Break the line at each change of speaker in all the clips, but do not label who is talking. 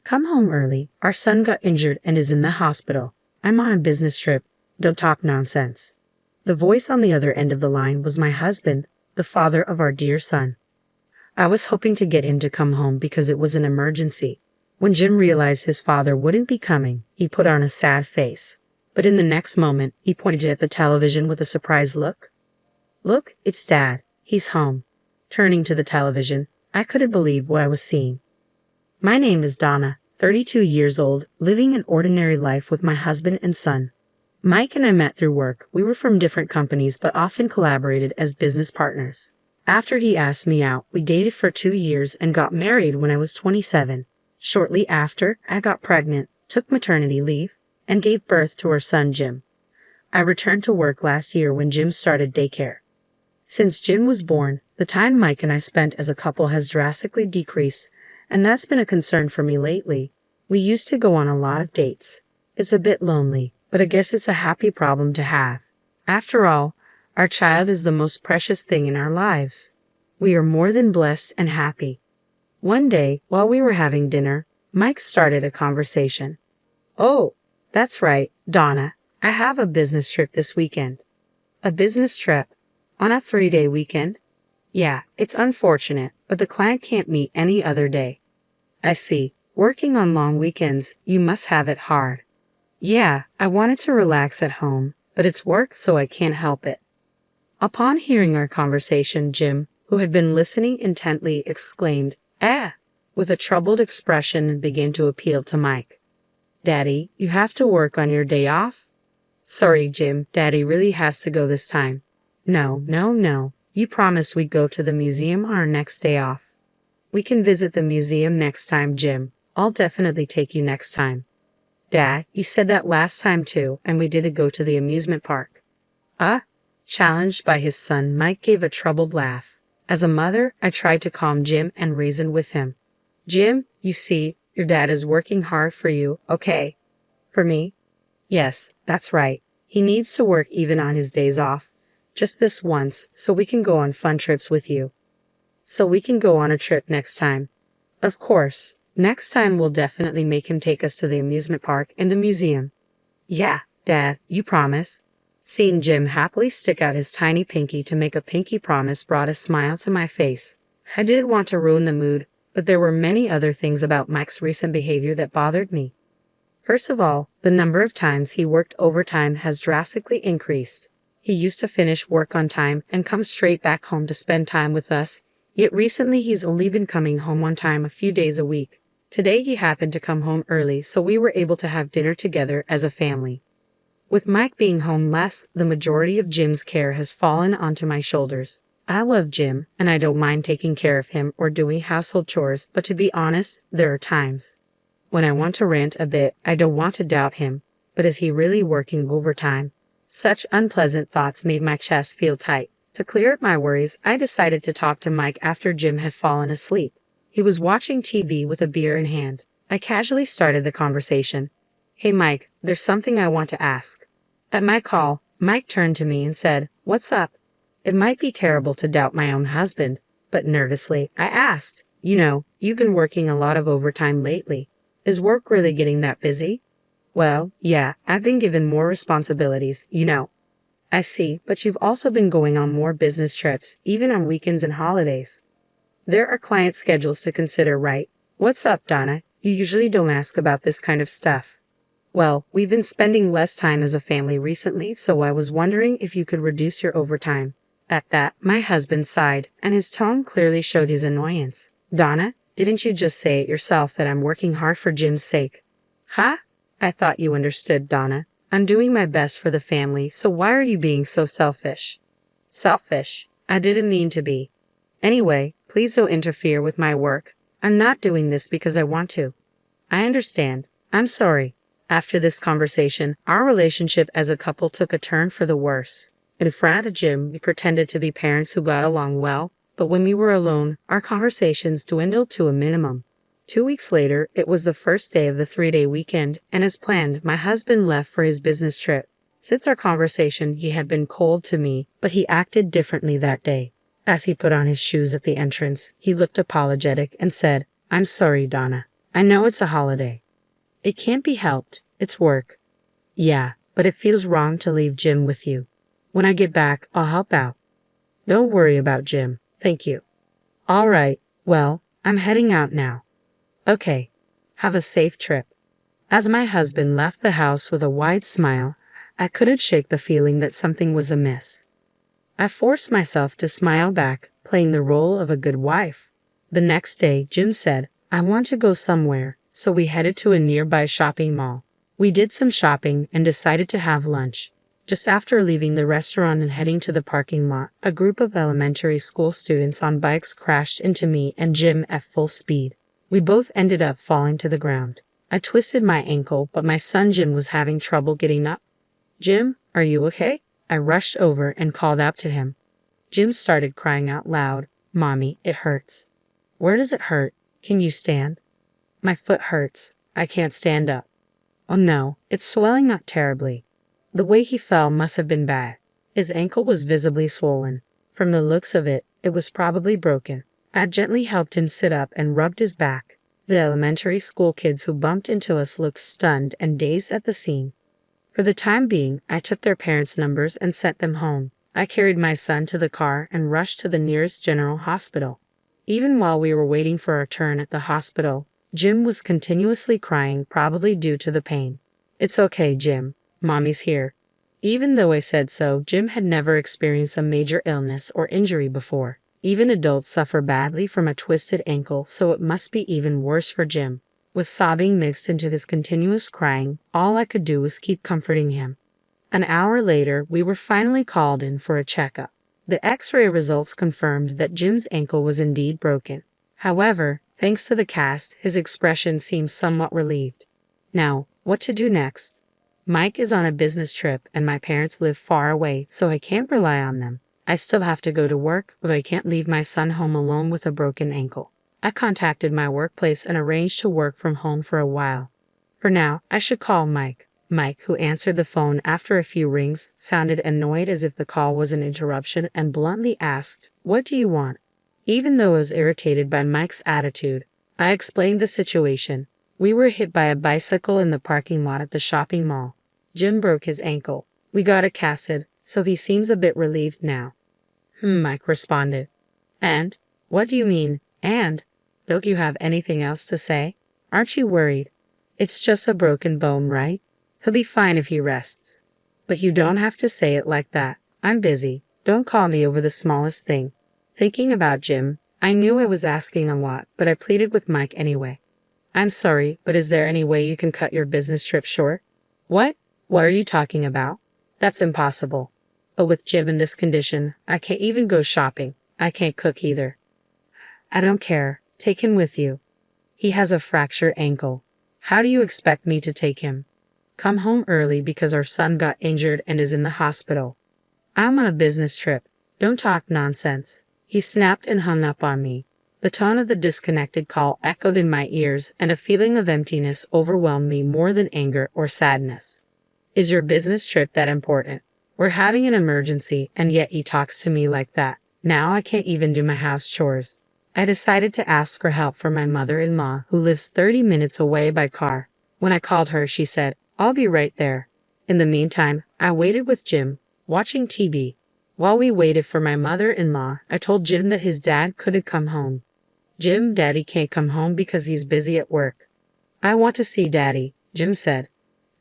Come home early. Our son got injured and is in the hospital. I'm on a business trip. Don't talk nonsense." The voice on the other end of the line was my husband, the father of our dear son. I was hoping to get him to come home because it was an emergency. When Jim realized his father wouldn't be coming, he put on a sad face. But in the next moment, he pointed at the television with a surprised look. "Look, it's Dad. He's home." Turning to the television, I couldn't believe what I was seeing. My name is Donna, 32 years old, living an ordinary life with my husband and son. Mike and I met through work. We were from different companies but often collaborated as business partners. After he asked me out, we dated for 2 years and got married when I was 27. Shortly after, I got pregnant, took maternity leave, and gave birth to our son Jim. I returned to work last year when Jim started daycare. Since Jim was born, the time Mike and I spent as a couple has drastically decreased, and that's been a concern for me lately. We used to go on a lot of dates. It's a bit lonely, but I guess it's a happy problem to have. After all, our child is the most precious thing in our lives. We are more than blessed and happy. One day, while we were having dinner, Mike started a conversation. "Oh, that's right, Donna. I have a business trip this weekend." "A business trip? On a 3-day weekend?" "Yeah, it's unfortunate, but the client can't meet any other day." "I see. Working on long weekends, you must have it hard." "Yeah, I wanted to relax at home, but it's work, so I can't help it." Upon hearing our conversation, Jim, who had been listening intently, exclaimed, with a troubled expression and began to appeal to Mike. "Daddy, you have to work on your day off?" "Sorry, Jim, Daddy really has to go this time." No. You promised we'd go to the museum on our next day off." "We can visit the museum next time, Jim. I'll definitely take you next time." "Dad, you said that last time too, and we didn't go to the amusement park." Challenged by his son, Mike gave a troubled laugh. As a mother, I tried to calm Jim and reason with him. "Jim, you see, your dad is working hard for you, okay?" "For me?" "Yes, that's right. He needs to work even on his days off. Just this once, so we can go on fun trips with you." "So we can go on a trip next time?" "Of course. Next time we'll definitely make him take us to the amusement park and the museum." "Yeah, Dad, you promise?" Seeing Jim happily stick out his tiny pinky to make a pinky promise brought a smile to my face. I didn't want to ruin the mood, but there were many other things about Mike's recent behavior that bothered me. First of all, the number of times he worked overtime has drastically increased. He used to finish work on time and come straight back home to spend time with us, yet recently he's only been coming home on time a few days a week. Today he happened to come home early, so we were able to have dinner together as a family. With Mike being home less, the majority of Jim's care has fallen onto my shoulders. I love Jim, and I don't mind taking care of him or doing household chores, but to be honest, there are times when I want to rant a bit. I don't want to doubt him, but is he really working overtime? Such unpleasant thoughts made my chest feel tight. To clear up my worries, I decided to talk to Mike after Jim had fallen asleep. He was watching TV with a beer in hand. I casually started the conversation. "Hey Mike, there's something I want to ask." At my call, Mike turned to me and said, "What's up?" It might be terrible to doubt my own husband, but nervously, I asked, "You've been working a lot of overtime lately. Is work really getting that busy?" "Well, yeah, I've been given more responsibilities, "I see, but you've also been going on more business trips, even on weekends and holidays." "There are client schedules to consider, right?" "What's up, Donna? You usually don't ask about this kind of stuff." "Well, we've been spending less time as a family recently, so I was wondering if you could reduce your overtime." At that, my husband sighed, and his tone clearly showed his annoyance. "Donna, didn't you just say it yourself that I'm working hard for Jim's sake?" "Huh? I thought you understood, Donna. I'm doing my best for the family, so why are you being so selfish?" "Selfish? I didn't mean to be. Anyway, please don't interfere with my work. I'm not doing this because I want to." "I understand. I'm sorry." After this conversation, our relationship as a couple took a turn for the worse. In front of Jim, we pretended to be parents who got along well, but when we were alone, our conversations dwindled to a minimum. 2 weeks later, it was the first day of the 3-day weekend, and as planned, my husband left for his business trip. Since our conversation, he had been cold to me, but he acted differently that day. As he put on his shoes at the entrance, he looked apologetic and said, "I'm sorry, Donna. I know it's a holiday. It can't be helped. It's work. Yeah, but it feels wrong to leave Jim with you. When I get back, I'll help out. Don't worry about Jim. Thank you. All right, well, I'm heading out now. Okay. Have a safe trip. As my husband left the house with a wide smile, I couldn't shake the feeling that something was amiss. I forced myself to smile back, playing the role of a good wife. The next day, Jim said, I want to go somewhere, so we headed to a nearby shopping mall. We did some shopping and decided to have lunch. Just after leaving the restaurant and heading to the parking lot, a group of elementary school students on bikes crashed into me and Jim at full speed. We both ended up falling to the ground. I twisted my ankle, but my son Jim was having trouble getting up. Jim, are you okay? I rushed over and called out to him. Jim started crying out loud, Mommy, it hurts. Where does it hurt? Can you stand? My foot hurts. I can't stand up. Oh no, it's swelling up terribly. The way he fell must have been bad. His ankle was visibly swollen. From the looks of it, it was probably broken. I gently helped him sit up and rubbed his back. The elementary school kids who bumped into us looked stunned and dazed at the scene. For the time being, I took their parents' numbers and sent them home. I carried my son to the car and rushed to the nearest general hospital. Even while we were waiting for our turn at the hospital, Jim was continuously crying, probably due to the pain. It's okay, Jim. Mommy's here. Even though I said so, Jim had never experienced a major illness or injury before. Even adults suffer badly from a twisted ankle, so it must be even worse for Jim. With sobbing mixed into his continuous crying, all I could do was keep comforting him. An hour later, we were finally called in for a checkup. The X-ray results confirmed that Jim's ankle was indeed broken. However, thanks to the cast, his expression seemed somewhat relieved. Now, what to do next? Mike is on a business trip and my parents live far away, so I can't rely on them. I still have to go to work, but I can't leave my son home alone with a broken ankle. I contacted my workplace and arranged to work from home for a while. For now, I should call Mike. Mike, who answered the phone after a few rings, sounded annoyed as if the call was an interruption and bluntly asked, What do you want? Even though I was irritated by Mike's attitude, I explained the situation. We were hit by a bicycle in the parking lot at the shopping mall. Jim broke his ankle. We got it casted, so he seems a bit relieved now. Mike responded. And? What do you mean, and? Don't you have anything else to say? Aren't you worried? It's just a broken bone, right? He'll be fine if he rests. But you don't have to say it like that. I'm busy. Don't call me over the smallest thing. Thinking about Jim, I knew I was asking a lot, but I pleaded with Mike anyway. I'm sorry, but is there any way you can cut your business trip short? What? What are you talking about? That's impossible. But with Jim in this condition, I can't even go shopping. I can't cook either. I don't care. Take him with you. He has a fractured ankle. How do you expect me to take him? Come home early because our son got injured and is in the hospital. I'm on a business trip. Don't talk nonsense. He snapped and hung up on me. The tone of the disconnected call echoed in my ears, and a feeling of emptiness overwhelmed me more than anger or sadness. Is your business trip that important? We're having an emergency, and yet he talks to me like that. Now I can't even do my house chores. I decided to ask for help from my mother-in-law, who lives 30 minutes away by car. When I called her, she said, I'll be right there. In the meantime, I waited with Jim, watching TV. While we waited for my mother-in-law, I told Jim that his dad couldn't come home. Jim, Daddy can't come home because he's busy at work. I want to see Daddy, Jim said.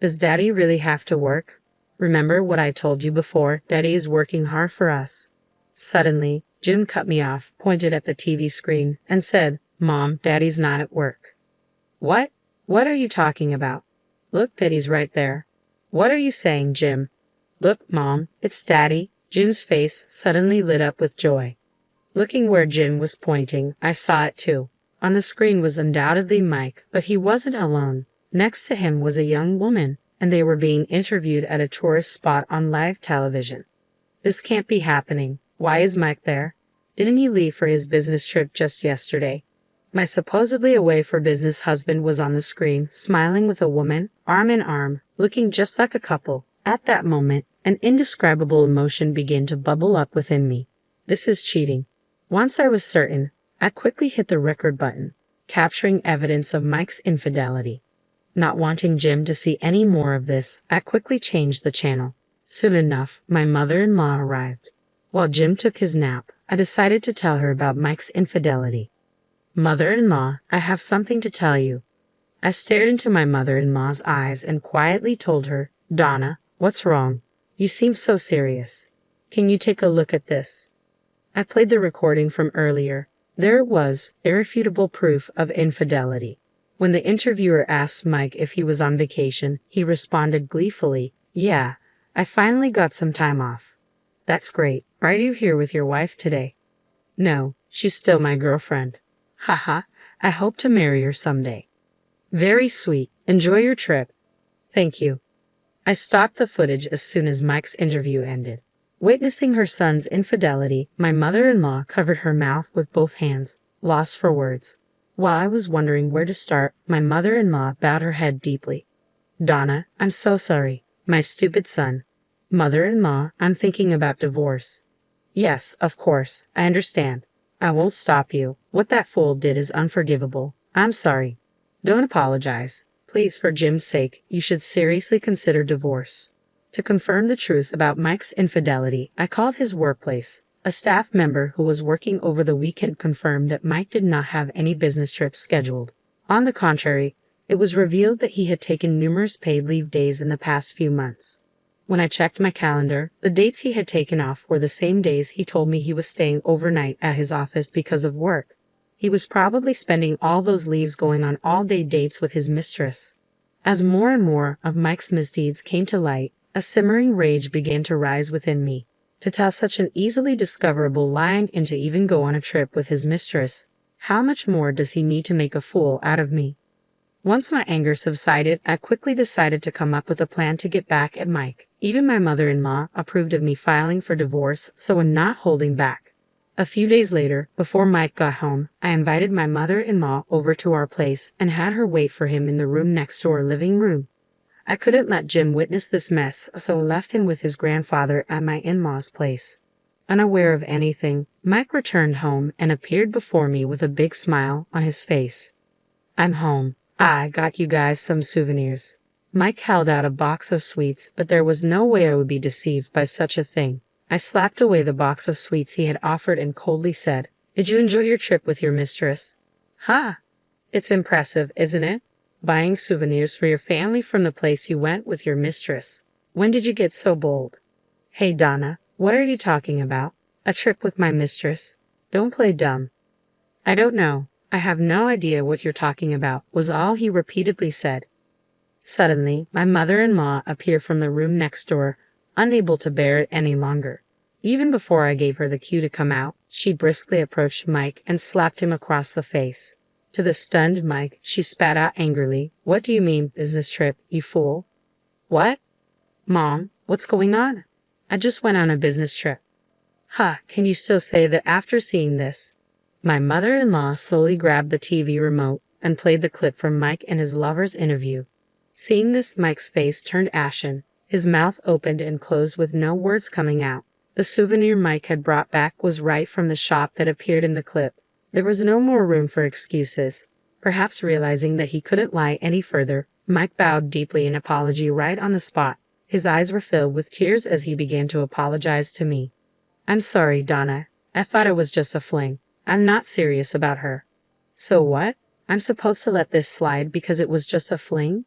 Does Daddy really have to work? Remember what I told you before, Daddy is working hard for us. Suddenly, Jim cut me off, pointed at the TV screen, and said, Mom, Daddy's not at work. What? What are you talking about? Look, Daddy's right there. What are you saying, Jim? Look, Mom, it's Daddy. Jim's face suddenly lit up with joy. Looking where Jim was pointing, I saw it too. On the screen was undoubtedly Mike, but he wasn't alone. Next to him was a young woman, and they were being interviewed at a tourist spot on live television. This can't be happening. Why is Mike there? Didn't he leave for his business trip just yesterday? My supposedly away for business husband was on the screen, smiling with a woman, arm in arm, looking just like a couple. At that moment, an indescribable emotion began to bubble up within me. This is cheating. Once I was certain, I quickly hit the record button. capturing evidence of Mike's infidelity. Not wanting Jim to see any more of this, I quickly changed the channel. Soon enough, my mother-in-law arrived. While Jim took his nap, I decided to tell her about Mike's infidelity. "Mother-in-law, I have something to tell you." I stared into my mother-in-law's eyes and quietly told her, "Donna, what's wrong? You seem so serious. Can you take a look at this?" I played the recording from earlier. There it was, irrefutable proof of infidelity. When the interviewer asked Mike if he was on vacation, he responded gleefully, "Yeah, I finally got some time off." "That's great. Are you here with your wife today?" "No, she's still my girlfriend." "Haha, I hope to marry her someday." "Very sweet. Enjoy your trip." "Thank you." I stopped the footage as soon as Mike's interview ended. Witnessing her son's infidelity, my mother-in-law covered her mouth with both hands, lost for words. While I was wondering where to start, my mother-in-law bowed her head deeply. "Donna, I'm so sorry. My stupid son." "Mother-in-law, I'm thinking about divorce." "Yes, of course. I understand. I won't stop you. What that fool did is unforgivable. I'm sorry." "Don't apologize. Please, for Jim's sake, you should seriously consider divorce." To confirm the truth about Mike's infidelity, I called his workplace. A staff member who was working over the weekend confirmed that Mike did not have any business trips scheduled. On the contrary, it was revealed that he had taken numerous paid leave days in the past few months. When I checked my calendar, the dates he had taken off were the same days he told me he was staying overnight at his office because of work. He was probably spending all those leaves going on all-day dates with his mistress. As more and more of Mike's misdeeds came to light, a simmering rage began to rise within me. To tell such an easily discoverable lie and to even go on a trip with his mistress, how much more does he need to make a fool out of me? Once my anger subsided, I quickly decided to come up with a plan to get back at Mike. Even my mother-in-law approved of me filing for divorce, so I'm not holding back. A few days later, before Mike got home, I invited my mother-in-law over to our place and had her wait for him in the room next to our living room. I couldn't let Jim witness this mess, so I left him with his grandfather at my in-laws' place. Unaware of anything, Mike returned home and appeared before me with a big smile on his face. "I'm home. I got you guys some souvenirs." Mike held out a box of sweets, but there was no way I would be deceived by such a thing. I slapped away the box of sweets he had offered and coldly said, "Did you enjoy your trip with your mistress?" "Ha! It's impressive, isn't it? Buying souvenirs for your family from the place you went with your mistress. When did you get so bold?" "Hey, Donna, what are you talking about? A trip with my mistress? Don't play dumb." "I don't know. I have no idea what you're talking about," was all he repeatedly said. Suddenly, my mother-in-law appeared from the room next door, unable to bear it any longer. Even before I gave her the cue to come out, she briskly approached Mike and slapped him across the face. To the stunned Mike, she spat out angrily, "What do you mean, business trip, you fool?" "What? Mom, what's going on?" "I just went on a business trip." "Huh, can you still say that after seeing this?" My mother-in-law slowly grabbed the TV remote and played the clip from Mike and his lover's interview. Seeing this, Mike's face turned ashen. His mouth opened and closed with no words coming out. The souvenir Mike had brought back was right from the shop that appeared in the clip. There was no more room for excuses. Perhaps realizing that he couldn't lie any further, Mike bowed deeply in apology right on the spot. His eyes were filled with tears as he began to apologize to me. "I'm sorry, Donna. I thought it was just a fling. I'm not serious about her." "So what? I'm supposed to let this slide because it was just a fling?"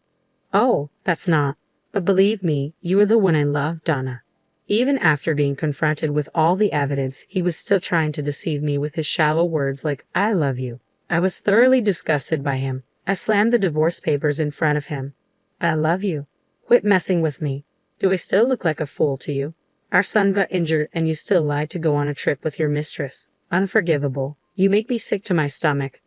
"Oh, that's not. But believe me, you are the one I love, Donna." Even after being confronted with all the evidence, he was still trying to deceive me with his shallow words like, "I love you." I was thoroughly disgusted by him. I slammed the divorce papers in front of him. "I love you. Quit messing with me. Do I still look like a fool to you? Our son got injured and you still lied to go on a trip with your mistress. Unforgivable. You make me sick to my stomach."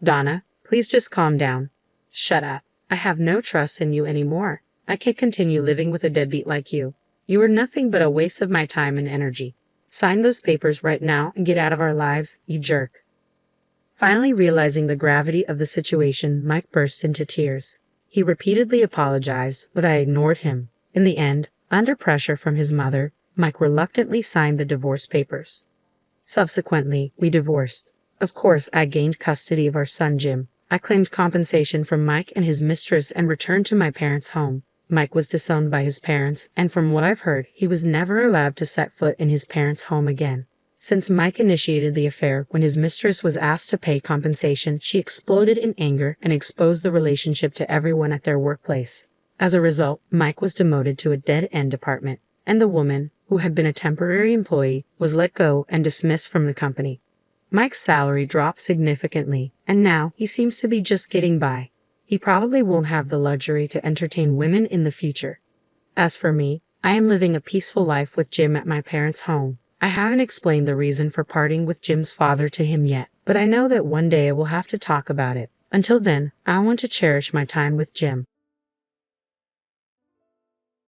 "Donna, please just calm down." "Shut up. I have no trust in you anymore. I can't continue living with a deadbeat like you. You are nothing but a waste of my time and energy. Sign those papers right now and get out of our lives, you jerk." Finally realizing the gravity of the situation, Mike burst into tears. He repeatedly apologized, but I ignored him. In the end, under pressure from his mother, Mike reluctantly signed the divorce papers. Subsequently, we divorced. Of course, I gained custody of our son Jim. I claimed compensation from Mike and his mistress and returned to my parents' home. Mike was disowned by his parents, and from what I've heard, he was never allowed to set foot in his parents' home again. Since Mike initiated the affair, when his mistress was asked to pay compensation, she exploded in anger and exposed the relationship to everyone at their workplace. As a result, Mike was demoted to a dead-end department, and the woman, who had been a temporary employee, was let go and dismissed from the company. Mike's salary dropped significantly, and now he seems to be just getting by. He probably won't have the luxury to entertain women in the future. As for me, I am living a peaceful life with Jim at my parents' home. I haven't explained the reason for parting with Jim's father to him yet, but I know that one day I will have to talk about it. Until then, I want to cherish my time with Jim.